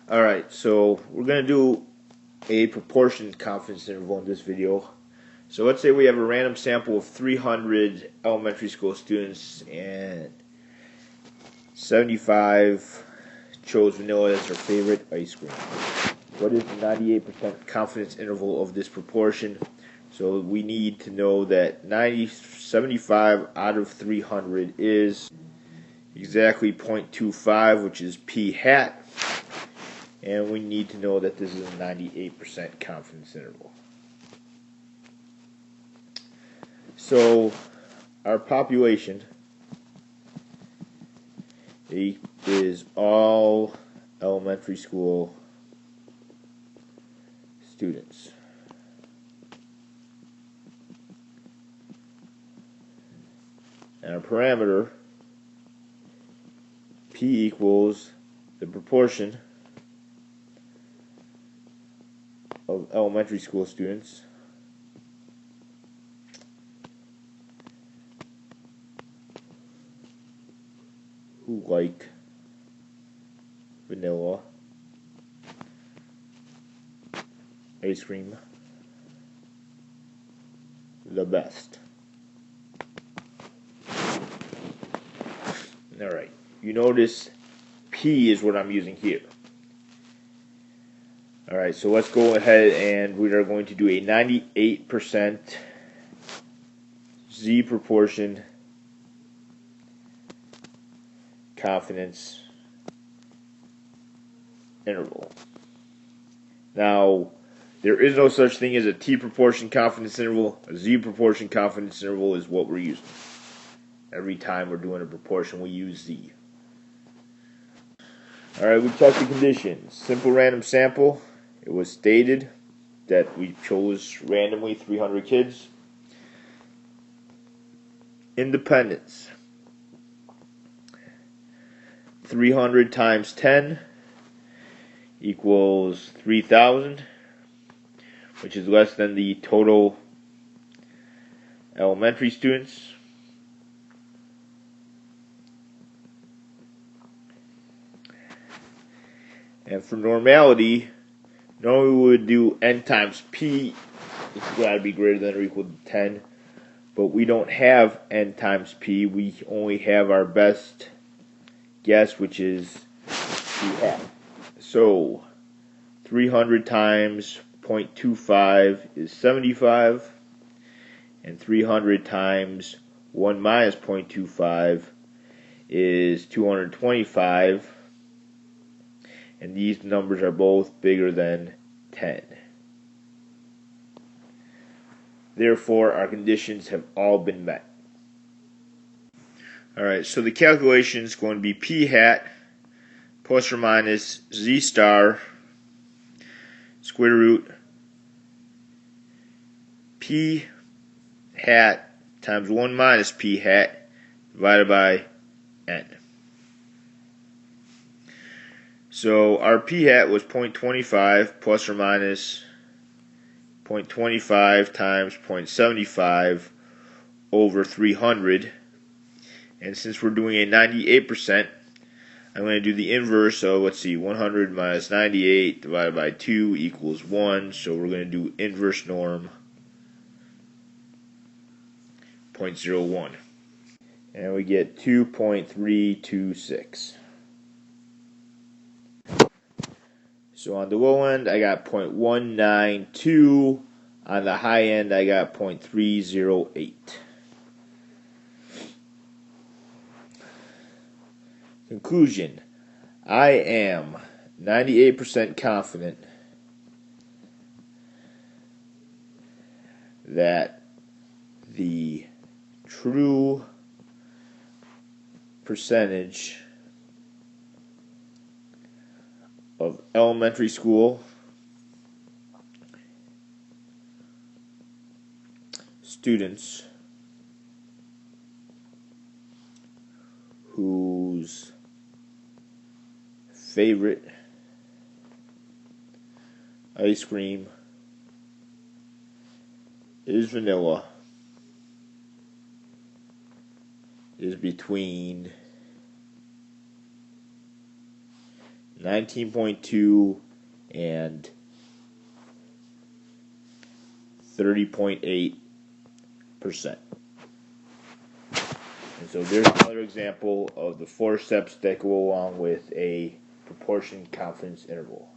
Alright, so we're going to do a proportion confidence interval in this video. So let's say we have a random sample of 300 elementary school students and 75 chose vanilla as their favorite ice cream. What is the 98% confidence interval of this proportion? So we need to know that 75 out of 300 is exactly 0.25, which is p hat. And we need to know that this is a 98% confidence interval. So our population is all elementary school students. And our parameter, P equals the proportion of elementary school students who like vanilla ice cream the best. Alright, you notice P is what I'm using here. Alright, so let's go ahead and we are going to do a 98% Z proportion confidence interval. Now, there is no such thing as a T proportion confidence interval. A Z proportion confidence interval is what we're using. Every time we're doing a proportion, we use Z. Alright, we checked the conditions. Simple random sample. It was stated that we chose randomly 300 kids. Independence. 300 times 10 equals 3,000, which is less than the total elementary students. And for normality, normally we would do n times p. It's got to be greater than or equal to 10. But we don't have n times p. We only have our best guess, which is p hat. So 300 times 0.25 is 75. And 300 times 1 minus 0.25 is 225. And these numbers are both bigger than 10. Therefore, our conditions have all been met. Alright, so the calculation is going to be P hat plus or minus Z star square root P hat times 1 minus P hat divided by N. So our P hat was 0.25 plus or minus 0.25 times 0.75 over 300. And since we're doing a 98%, I'm going to do the inverse. So let's see, 100 minus 98 divided by 2 equals 1. So we're going to do inverse norm 0.01. And we get 2.326. So on the low end, I got 0.192. On the high end, I got 0.308. Conclusion. I am 98% confident that the true percentage of elementary school students whose favorite ice cream is vanilla is between 19.2, and 30.8%. And so there's another example of the 4 steps that go along with a proportion confidence interval.